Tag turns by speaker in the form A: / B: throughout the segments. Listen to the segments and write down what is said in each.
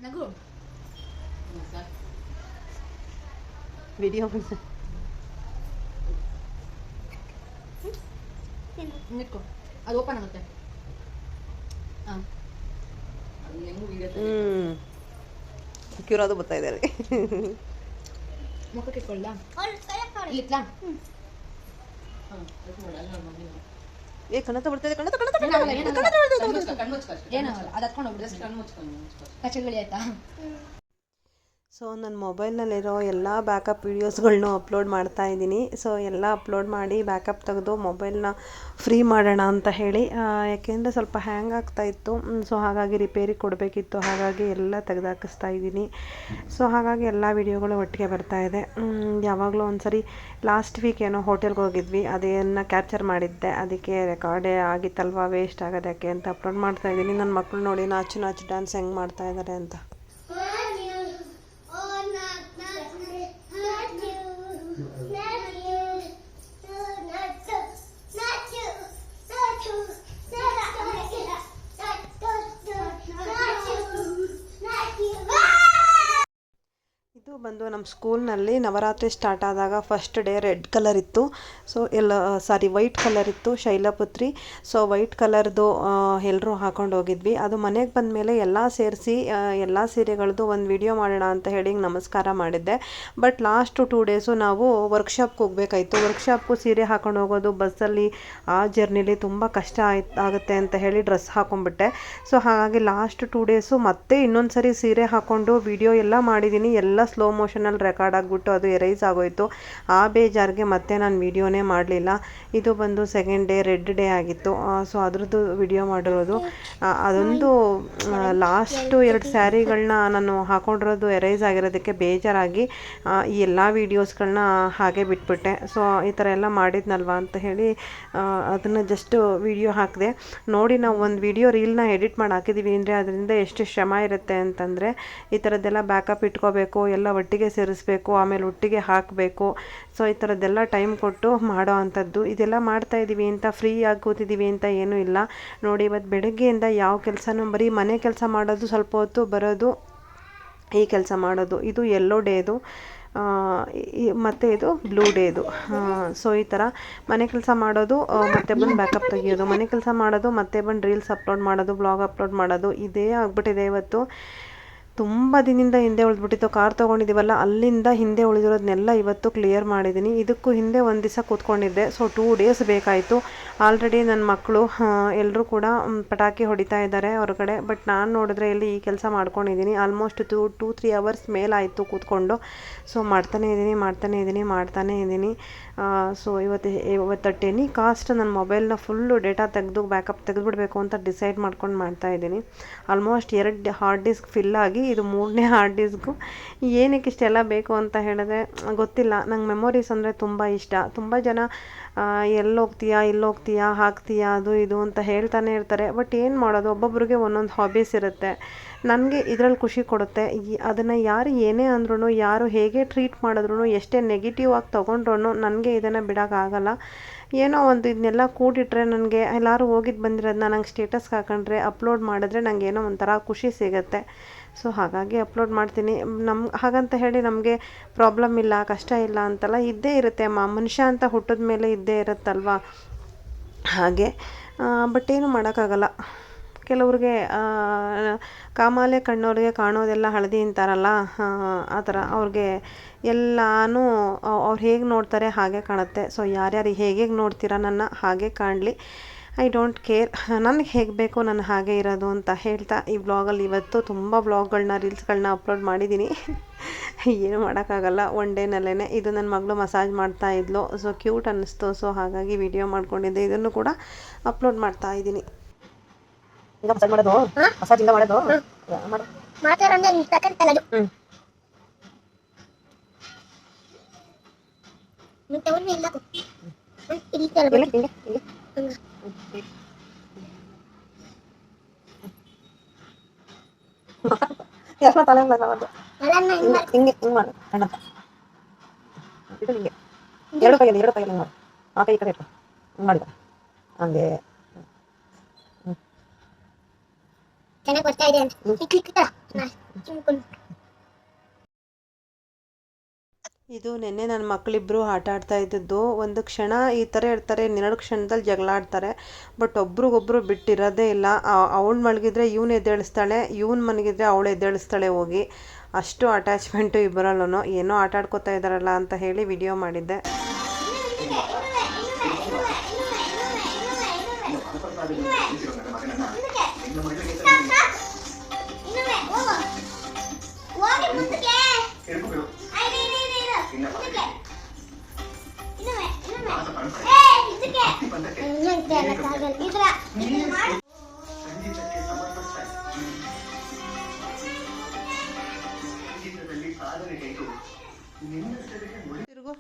A: ನಗು
B: ವಿಡಿಯೋ
A: ನಿಕ್ಕು ಅದು ಓಪನ್ ಆಗುತ್ತೆ. ಹಾಂ
B: ಕ್ಯೂರ್ ಅದು ಬರ್ತಾ ಇದೆ ಅಲ್ಲಿ.
A: ಮುಖಕ್ಕೆ ಇಟ್ಕೊಳ್ಳ ಇಟ್ಲಾ
B: ಏ ಕಣ್ಣತ್ತ ಬರ್ತಿದೆ ಕಣ್ಣತ್ತ
A: ಏನಾಗಲ್ಲ ಅದು ಹತ್ಕೊಂಡು ಹೋಗ್ಬಿಡುತ್ತೆ ಕಚಗಳಿ ಆಯ್ತಾ.
B: ಸೊ ನನ್ನ ಮೊಬೈಲ್ನಲ್ಲಿರೋ ಎಲ್ಲ ಬ್ಯಾಕಪ್ ವೀಡಿಯೋಸ್ಗಳನ್ನೂ ಅಪ್ಲೋಡ್ ಮಾಡ್ತಾ ಇದ್ದೀನಿ. ಸೊ ಎಲ್ಲ ಅಪ್ಲೋಡ್ ಮಾಡಿ ಬ್ಯಾಕಪ್ ತೆಗೆದು ಮೊಬೈಲ್ನ ಫ್ರೀ ಮಾಡೋಣ ಅಂತ ಹೇಳಿ, ಯಾಕೆಂದರೆ ಸ್ವಲ್ಪ ಹ್ಯಾಂಗ್ ಆಗ್ತಾಯಿತ್ತು. ಸೊ ಹಾಗಾಗಿ ರಿಪೇರಿ ಕೊಡಬೇಕಿತ್ತು, ಹಾಗಾಗಿ ಎಲ್ಲ ತೆಗೆದಾಕಿಸ್ತಾ ಇದ್ದೀನಿ. ಸೊ ಹಾಗಾಗಿ ಎಲ್ಲ ವೀಡಿಯೋಗಳು ಒಟ್ಟಿಗೆ ಬರ್ತಾಯಿದೆ. ಯಾವಾಗಲೂ ಒಂದ್ಸರಿ ಲಾಸ್ಟ್ ವೀಕ್ ಏನೋ ಹೋಟೆಲ್ಗೆ ಹೋಗಿದ್ವಿ, ಅದನ್ನು ಕ್ಯಾಪ್ಚರ್ ಮಾಡಿದ್ದೆ, ಅದಕ್ಕೆ ರೆಕಾರ್ಡೇ ಆಗಿತ್ತಲ್ವ, ವೇಸ್ಟ್ ಆಗೋದಕ್ಕೆ ಅಂತ ಅಪ್ಲೋಡ್ ಮಾಡ್ತಾ ಇದ್ದೀನಿ. ನನ್ನ ಮಕ್ಕಳು ನೋಡಿ ನಾಚು ಡ್ಯಾನ್ಸ್ ಹೆಂಗೆ ಮಾಡ್ತಾ ಇದ್ದಾರೆ ಅಂತ. ಇದು ಬಂದು ನಮ್ಮ ಸ್ಕೂಲ್ನಲ್ಲಿ ನವರಾತ್ರಿ ಸ್ಟಾರ್ಟ್ ಆದಾಗ ಫಸ್ಟ್ ಡೇ ರೆಡ್ ಕಲರ್ ಇತ್ತು. ಸೊ ವೈಟ್ ಕಲರ್ ಇತ್ತು ಶೈಲಪುತ್ರಿ. ಸೊ ವೈಟ್ ಕಲರ್ದು ಎಲ್ಲರೂ ಹಾಕೊಂಡು ಹೋಗಿದ್ವಿ. ಅದು ಮನೆಗೆ ಬಂದಮೇಲೆ ಎಲ್ಲ ಸೇರಿಸಿ ಎಲ್ಲ ಸೀರೆಗಳದ್ದು ಒಂದು ವಿಡಿಯೋ ಮಾಡೋಣ ಅಂತ ಹೇಳಿ ನಮಸ್ಕಾರ ಮಾಡಿದ್ದೆ. ಬಟ್ ಲಾಸ್ಟ್ 2 ಡೇಸು ನಾವು ವರ್ಕ್ಶಾಪ್ಗೆ ಹೋಗಬೇಕಾಯಿತು. ವರ್ಕ್ಶಾಪ್ಗೂ ಸೀರೆ ಹಾಕೊಂಡು ಹೋಗೋದು ಬಸ್ಸಲ್ಲಿ ಆ ಜರ್ನಿಲಿ ತುಂಬ ಕಷ್ಟ ಆಗುತ್ತೆ ಅಂತ ಹೇಳಿ ಡ್ರೆಸ್ ಹಾಕೊಂಡ್ಬಿಟ್ಟೆ. ಸೊ ಹಾಗಾಗಿ ಲಾಸ್ಟ್ 2 ಡೇಸು ಮತ್ತೆ ಇನ್ನೊಂದು ಸರಿ ಸೀರೆ ಹಾಕ್ಕೊಂಡು ವಿಡಿಯೋ ಎಲ್ಲ ಮಾಡಿದ್ದೀನಿ. ಎಲ್ಲ ಸ್ಲೋ ಮೋಷನಲ್ಲಿ ರೆಕಾರ್ಡ್ ಆಗಿಬಿಟ್ಟು ಅದು ಎರೈಸ್ ಆಗೋಯಿತು. ಆ ಬೇಜಾರಿಗೆ ಮತ್ತೆ ನಾನು ವಿಡಿಯೋನೇ ಮಾಡಲಿಲ್ಲ. ಇದು ಬಂದು ಸೆಕೆಂಡ್ ಡೇ ರೆಡ್ ಡೇ ಆಗಿತ್ತು. ಸೊ ಅದ್ರದ್ದು ವಿಡಿಯೋ ಮಾಡಿರೋದು. ಅದೊಂದು ಲಾಸ್ಟು 2 ಸ್ಯಾರಿಗಳನ್ನ ನಾನು ಹಾಕೊಂಡಿರೋದು ಎರೈಸ್ ಆಗಿರೋದಕ್ಕೆ ಬೇಜಾರಾಗಿ ಈ ಎಲ್ಲ ವೀಡಿಯೋಸ್ಗಳನ್ನ ಹಾಗೆ ಬಿಟ್ಬಿಟ್ಟೆ. ಸೊ ಈ ಥರ ಎಲ್ಲ ಮಾಡಿದ್ನಲ್ವ ಅಂತ ಹೇಳಿ ಅದನ್ನು ಜಸ್ಟ್ ವಿಡಿಯೋ ಹಾಕಿದೆ. ನೋಡಿ, ನಾವು ಒಂದು ವಿಡಿಯೋ ರೀಲ್ನ ಎಡಿಟ್ ಮಾಡಿ ಹಾಕಿದ್ದೀವಿ ಅಂದರೆ ಅದರಿಂದ ಎಷ್ಟು ಶ್ರಮ ಇರುತ್ತೆ ಅಂತಂದರೆ, ಈ ಥರದ್ದೆಲ್ಲ ಬ್ಯಾಕಪ್ ಇಟ್ಕೋಬೇಕು, ಎಲ್ಲ ಒಟ್ಟಿಗೆ ಸೇರಿಸ್ಬೇಕು, ಆಮೇಲೆ ಒಟ್ಟಿಗೆ ಹಾಕಬೇಕು. ಸೊ ಈ ಥರದ್ದೆಲ್ಲ ಟೈಮ್ ಕೊಟ್ಟು ಮಾಡೋ ಅಂಥದ್ದು. ಇದೆಲ್ಲ ಮಾಡ್ತಾಯಿದ್ದೀವಿ ಅಂತ ಫ್ರೀಯಾಗಿ ಕೂತಿದ್ದೀವಿ ಅಂತ ಏನೂ ಇಲ್ಲ. ನೋಡಿ, ಇವತ್ತು ಬೆಳಗ್ಗೆಯಿಂದ ಯಾವ ಕೆಲಸನೂ ಬರೀ ಮನೆ ಕೆಲಸ ಮಾಡೋದು, ಸ್ವಲ್ಪ ಹೊತ್ತು ಬರೋದು, ಈ ಕೆಲಸ ಮಾಡೋದು. ಇದು ಯೆಲ್ಲೋ ಡೇದು ಮತ್ತು ಇದು ಬ್ಲೂ ಡೇದು. ಸೊ ಈ ಥರ ಮನೆ ಕೆಲಸ ಮಾಡೋದು, ಮತ್ತೆ ಬಂದು ಬ್ಯಾಕಪ್ ತೆಗಿಯೋದು, ಮನೆ ಕೆಲಸ ಮಾಡೋದು, ಮತ್ತೆ ಬಂದು ರೀಲ್ಸ್ ಅಪ್ಲೋಡ್ ಮಾಡೋದು, ಬ್ಲಾಗ್ ಅಪ್ಲೋಡ್ ಮಾಡೋದು, ಇದೇ ಆಗ್ಬಿಟ್ಟಿದೆ ಇವತ್ತು. ತುಂಬ ದಿನದಿಂದ ಹಿಂದೆ ಉಳಿದ್ಬಿಟ್ಟಿತ್ತು. ಕಾರ್ ತೊಗೊಂಡಿದ್ದೀವಲ್ಲ, ಅಲ್ಲಿಂದ ಹಿಂದೆ ಉಳಿದಿರೋದನ್ನೆಲ್ಲ ಇವತ್ತು ಕ್ಲಿಯರ್ ಮಾಡಿದ್ದೀನಿ. ಇದಕ್ಕೂ ಹಿಂದೆ ಒಂದು ದಿವಸ ಕೂತ್ಕೊಂಡಿದ್ದೆ. ಸೊ 2 ಡೇಸ್ ಬೇಕಾಯಿತು. ಆಲ್ರೆಡಿ ನನ್ನ ಮಕ್ಕಳು ಎಲ್ಲರೂ ಕೂಡ ಪಟಾಕಿ ಹೊಡಿತಾ ಇದ್ದಾರೆ ಹೊರಗಡೆ. ಬಟ್ ನಾನು ನೋಡಿದ್ರೆ ಇಲ್ಲಿ ಈ ಕೆಲಸ ಮಾಡ್ಕೊಂಡಿದ್ದೀನಿ. ಆಲ್ಮೋಸ್ಟ್ 2-3 ಅವರ್ಸ್ ಮೇಲಾಯಿತು ಕೂತ್ಕೊಂಡು. ಸೊ ಮಾಡ್ತಾನೇ ಇದ್ದೀನಿ. ಸೊ ಇವತ್ತು ಟೆನಿ ಕಾಸ್ಟ್ ನನ್ನ ಮೊಬೈಲ್ನ ಫುಲ್ಲು ಡೇಟಾ ತೆಗೆದು ಬ್ಯಾಕಪ್ ತೆಗೆದುಬಿಡಬೇಕು ಅಂತ ಡಿಸೈಡ್ ಮಾಡ್ಕೊಂಡು ಮಾಡ್ತಾಯಿದ್ದೀನಿ. ಆಲ್ಮೋಸ್ಟ್ 2 ಹಾರ್ಡ್ ಡಿಸ್ಕ್ ಫಿಲ್ ಆಗಿ ಇದು 3ನೇ ಹಾರ್ಡ್ ಡಿಸ್ಕು. ಏನಕ್ಕೆ ಇಷ್ಟೆಲ್ಲ ಬೇಕು ಅಂತ ಹೇಳಿದ್ರೆ ಗೊತ್ತಿಲ್ಲ. ನಂಗೆ ಮೆಮೊರೀಸ್ ಅಂದರೆ ತುಂಬ ಇಷ್ಟ. ತುಂಬ ಜನ ಎಲ್ಲೋಗ್ತೀಯಾ ಹಾಕ್ತೀಯಾ ಅದು ಇದು ಅಂತ ಹೇಳ್ತಾನೆ ಇರ್ತಾರೆ. ಬಟ್ ಏನು ಮಾಡೋದು, ಒಬ್ಬೊಬ್ರಿಗೆ ಒಂದೊಂದು ಹಾಬೀಸ್ ಇರುತ್ತೆ. ನನಗೆ ಇದರಲ್ಲಿ ಖುಷಿ ಕೊಡುತ್ತೆ. ಅದನ್ನು ಯಾರು ಏನೇ ಅಂದ್ರೂ, ಯಾರು ಹೇಗೆ ಟ್ರೀಟ್ ಮಾಡಿದ್ರು, ಎಷ್ಟೇ ನೆಗೆಟಿವ್ ಆಗಿ ತೊಗೊಂಡ್ರು ನನಗೆ ಇದನ್ನು ಬಿಡೋಕ್ಕಾಗಲ್ಲ. ಏನೋ ಒಂದು ಇದನ್ನೆಲ್ಲ ಕೂಡಿಟ್ರೆ ನನಗೆ ಎಲ್ಲರೂ ಹೋಗಿದ್ದು ಬಂದಿರೋದನ್ನ ನಂಗೆ ಸ್ಟೇಟಸ್ಗೆ ಹಾಕೊಂಡ್ರೆ, ಅಪ್ಲೋಡ್ ಮಾಡಿದ್ರೆ ನನಗೆ ಏನೋ ಒಂಥರ ಖುಷಿ ಸಿಗುತ್ತೆ. ಸೊ ಹಾಗಾಗಿ ಅಪ್ಲೋಡ್ ಮಾಡ್ತೀನಿ. ಹಾಗಂತ ಹೇಳಿ ನಮಗೆ ಪ್ರಾಬ್ಲಮ್ ಇಲ್ಲ, ಕಷ್ಟ ಇಲ್ಲ ಅಂತಲ್ಲ, ಇದ್ದೇ ಇರುತ್ತೆ. ಮನುಷ್ಯ ಅಂತ ಹುಟ್ಟಿದ ಮೇಲೆ ಇದ್ದೇ ಇರುತ್ತಲ್ವ, ಹಾಗೆ. ಬಟ್ ಏನು ಮಾಡೋಕ್ಕಾಗಲ್ಲ. ಕೆಲವ್ರಿಗೆ ಕಾಮಾಲೆ ಕಣ್ಣವ್ರಿಗೆ ಕಾಣೋದೆಲ್ಲ ಹಳದಿ ಅಂತಾರಲ್ಲ, ಆ ಥರ ಅವ್ರಿಗೆ ಎಲ್ಲನೂ ಅವ್ರು ಹೇಗೆ ನೋಡ್ತಾರೆ ಹಾಗೆ ಕಾಣುತ್ತೆ. ಸೊ ಯಾರ್ಯಾರು ಹೇಗೆ ನೋಡ್ತೀರಾ ನನ್ನ ಹಾಗೆ ಕಾಣಲಿ, ಐ ಡೋಂಟ್ ಕೇರ್. ನನಗೆ ಹೇಗೆ ಬೇಕು ನಾನು ಹಾಗೆ ಇರೋದು ಅಂತ ಹೇಳ್ತಾ ಈ ವ್ಲಾಗಲ್ಲಿ ಇವತ್ತು ತುಂಬ ವ್ಲಾಗ್ಗಳನ್ನ ರೀಲ್ಸ್ಗಳನ್ನ ಅಪ್ಲೋಡ್ ಮಾಡಿದ್ದೀನಿ. ಏನು ಮಾಡೋಕ್ಕಾಗಲ್ಲ, ಒನ್ ಡೇನಲ್ಲೇ. ಇದು ನನ್ನ ಮಗಳು ಮಸಾಜ್ ಮಾಡ್ತಾ ಇದ್ಲು. ಸೊ ಕ್ಯೂಟ್ ಅನ್ನಿಸ್ತು. ಸೊ ಹಾಗಾಗಿ ವಿಡಿಯೋ ಮಾಡ್ಕೊಂಡಿದ್ದೆ. ಇದನ್ನು ಕೂಡ ಅಪ್ಲೋಡ್ ಮಾಡ್ತಾ ಇದ್ದೀನಿ. ಹಿಂಗ ಮಸಾಜ್ ಮಾಡೋದು, ಮಸಾಜ್ ಹಿಂಗ ಮಾಡೋದು ಮಾಡ್ತಾರೆ ಅಂದ್ರೆ ತಕಂತಲ್ಲ ಅದು. ಮತ್ತೆ ಅವನು ಇಲ್ಲ ಇಲ್ಲಿ ತಲೆ ಹಿಂಗೆ ಹಿಂಗೆ ಯಾಕೆ ತಲೆ ಮಾಡೋದು ಹಿಂಗೆ ಹಿಂಗೆ ಮಾಡು ಅಣ್ಣ. ಇದು ಹಿಂಗೆ ಎರಡು ಕೈಯಲ್ಲಿ ಮಾಡು. ಆ ಕೈ ಈ ಕಡೆ ಇಟ್ಟು ಹಿಂಗೆ ಮಾಡಿದ ಹಂಗೆ ಚೆನ್ನಾಗಿ ಬರ್ತಾ ಇದೆ ಅಂತ ಇದು ನಿನ್ನೆ ನನ್ನ ಮಕ್ಕಳಿಬ್ಬರು ಆಟ ಆಡ್ತಾ ಇದ್ದದ್ದು. ಒಂದು ಕ್ಷಣ ಈ ಥರ ಇರ್ತಾರೆ, ಇನ್ನೆರಡು ಕ್ಷಣದಲ್ಲಿ ಜಗಳ ಆಡ್ತಾರೆ. ಬಟ್ ಒಬ್ರಿಗೊಬ್ರು ಬಿಟ್ಟಿರೋದೇ ಇಲ್ಲ. ಅವಳು ಮಲಗಿದ್ರೆ ಇವನು ಎದ್ದೇಳಿಸ್ತಾಳೆ, ಇವನು ಮಲಗಿದ್ರೆ ಅವಳು ಎದ್ದೇಳಿಸ್ತಾಳೆ ಹೋಗಿ. ಅಷ್ಟು ಅಟ್ಯಾಚ್ಮೆಂಟು ಇಬ್ಬರಲ್ಲೂ. ಏನೋ ಆಟ ಆಡ್ಕೋತಾ ಇದ್ದಾರಲ್ಲ ಅಂತ ಹೇಳಿ ವಿಡಿಯೋ ಮಾಡಿದ್ದೆ. ತಿರುಗು.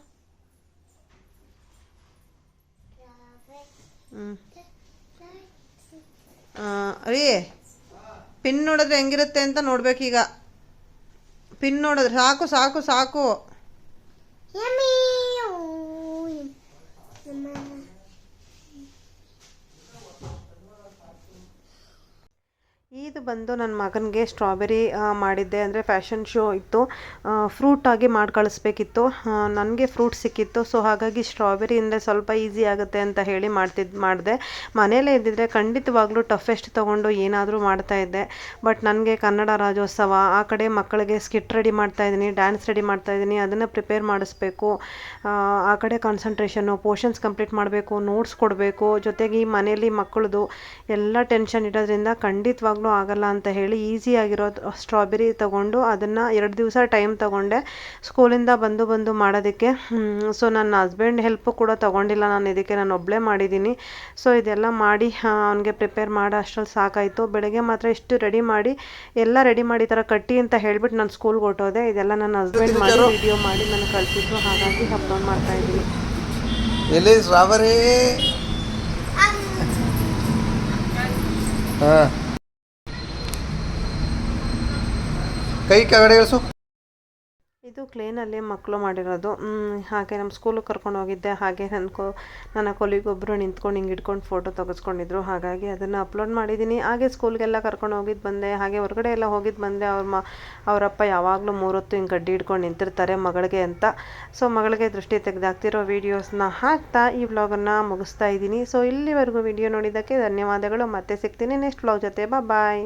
B: ರೀ ಪಿನ್ ನೋಡಿದ್ರೆ ಹೆಂಗಿರುತ್ತೆ ಅಂತ ನೋಡ್ಬೇಕೀಗ. ಪಿನ್ ನೋಡಿದ್ರೆ ಸಾಕು ಸಾಕು ಸಾಕು. ಇದು ಬಂದು ನನ್ನ ಮಗನಿಗೆ ಸ್ಟ್ರಾಬೆರಿ ಮಾಡಿದ್ದೆ. ಅಂದರೆ ಫ್ಯಾಷನ್ ಶೋ ಇತ್ತು, ಫ್ರೂಟಾಗಿ ಮಾಡಿ ಕಳಿಸ್ಬೇಕಿತ್ತು. ನನಗೆ ಫ್ರೂಟ್ ಸಿಕ್ಕಿತ್ತು. ಸೊ ಹಾಗಾಗಿ ಸ್ಟ್ರಾಬೆರಿ ಅಂದರೆ ಸ್ವಲ್ಪ ಈಸಿ ಆಗುತ್ತೆ ಅಂತ ಹೇಳಿ ಮಾಡಿದೆ. ಮನೆಯಲ್ಲೇ ಇದ್ದಿದ್ರೆ ಖಂಡಿತವಾಗ್ಲೂ ಟಫೆಸ್ಟ್ ತೊಗೊಂಡು ಏನಾದರೂ ಮಾಡ್ತಾಯಿದ್ದೆ. ಬಟ್ ನನಗೆ ಕನ್ನಡ ರಾಜ್ಯೋತ್ಸವ, ಆ ಕಡೆ ಮಕ್ಕಳಿಗೆ ಸ್ಕಿಟ್ ರೆಡಿ ಮಾಡ್ತಾಯಿದ್ದೀನಿ, ಡ್ಯಾನ್ಸ್ ರೆಡಿ ಮಾಡ್ತಾಯಿದ್ದೀನಿ, ಅದನ್ನು ಪ್ರಿಪೇರ್ ಮಾಡಿಸ್ಬೇಕು. ಆ ಕಡೆ ಕಾನ್ಸಂಟ್ರೇಷನ್ನು, ಪೋರ್ಷನ್ಸ್ ಕಂಪ್ಲೀಟ್ ಮಾಡಬೇಕು, ನೋಟ್ಸ್ ಕೊಡಬೇಕು. ಜೊತೆಗೆ ಈ ಮನೇಲಿ ಮಕ್ಕಳದು ಎಲ್ಲ ಟೆನ್ಷನ್ ಇರೋದ್ರಿಂದ ಖಂಡಿತವಾಗ್ಲೂ ಆಗಲ್ಲ ಅಂತ ಹೇಳಿ ಈಸಿಯಾಗಿರೋ ಸ್ಟ್ರಾಬೆರಿ ತೊಗೊಂಡು ಅದನ್ನು 2 ದಿವಸ ಟೈಮ್ ತೊಗೊಂಡೆ ಸ್ಕೂಲಿಂದ ಬಂದು ಮಾಡೋದಕ್ಕೆ. ಸೊ ನನ್ನ ಹಸ್ಬೆಂಡ್ ಹೆಲ್ಪು ಕೂಡ ತೊಗೊಂಡಿಲ್ಲ ನಾನು, ಇದಕ್ಕೆ ನಾನು ಒಬ್ಬಳೇ ಮಾಡಿದ್ದೀನಿ. ಸೊ ಇದೆಲ್ಲ ಮಾಡಿ ಅವನಿಗೆ ಪ್ರಿಪೇರ್ ಮಾಡೋ ಅಷ್ಟರಲ್ಲಿ ಸಾಕಾಯಿತು. ಬೆಳಗ್ಗೆ ಮಾತ್ರ ಇಷ್ಟು ರೆಡಿ ಮಾಡಿ ಈ ಥರ ಕಟ್ಟಿ ಅಂತ ಹೇಳ್ಬಿಟ್ಟು ನಾನು ಸ್ಕೂಲ್ಗೆ ಹೊರಟೋದೆ. ಇದೆಲ್ಲ ನನ್ನ ಹಸ್ಬೆಂಡ್ ಮಾಡಿ ವಿಡಿಯೋ ಮಾಡಿ ನನಗೆ ಕಳಿಸಿದ್ರು. ಹಾಗಾಗಿ ಅಪ್ಲೋಡ್ ಮಾಡ್ತಾಯಿದ್ದೀನಿ.
C: ಎಲ್ಲಿ ಸ್ಟ್ರಾಬೆರಿ? ಹಾಂ, ಕೈ ಕೆಳಗಡೆ ಇಳಿಸು.
B: ಇದು ಕ್ಲೇನಲ್ಲಿ ಮಕ್ಕಳು ಮಾಡಿರೋದು. ಹಾಗೆ ನಮ್ಮ ಸ್ಕೂಲಿಗೆ ಕರ್ಕೊಂಡು ಹೋಗಿದ್ದೆ. ಹಾಗೆ ನನ್ನ ಕೊಲಿಗೊಬ್ಬರು ನಿಂತ್ಕೊಂಡು ಹಿಂಗೆ ಇಟ್ಕೊಂಡು ಫೋಟೋ ತೆಗೆಸ್ಕೊಂಡಿದ್ರು. ಹಾಗಾಗಿ ಅದನ್ನು ಅಪ್ಲೋಡ್ ಮಾಡಿದ್ದೀನಿ. ಹಾಗೆ ಸ್ಕೂಲ್ಗೆಲ್ಲ ಕರ್ಕೊಂಡು ಹೋಗಿದ್ದು ಬಂದೆ. ಹಾಗೆ ಹೊರಗಡೆ ಎಲ್ಲ ಹೋಗಿದ್ದು ಬಂದೆ. ಅವರಪ್ಪ ಯಾವಾಗಲೂ 3 ಹೊತ್ತು ಹಿಂಗೆ ಗಡ್ಡಿ ಹಿಡ್ಕೊಂಡು ನಿಂತಿರ್ತಾರೆ ಮಗಳಿಗೆ ಅಂತ. ಸೊ ಮಗಳಿಗೆ ದೃಷ್ಟಿ ತೆಗೆದಾಕ್ತಿರೋ ವೀಡಿಯೋಸ್ನ ಹಾಕ್ತಾ ಈ ವ್ಲಾಗನ್ನು ಮುಗಿಸ್ತಾ ಇದ್ದೀನಿ. ಸೊ ಇಲ್ಲಿವರೆಗೂ ವಿಡಿಯೋ ನೋಡಿದ್ದಕ್ಕೆ ಧನ್ಯವಾದಗಳು. ಮತ್ತೆ ಸಿಗ್ತೀನಿ ನೆಕ್ಸ್ಟ್ ವ್ಲಾಗ್ ಜೊತೆ. ಬಾಯ್.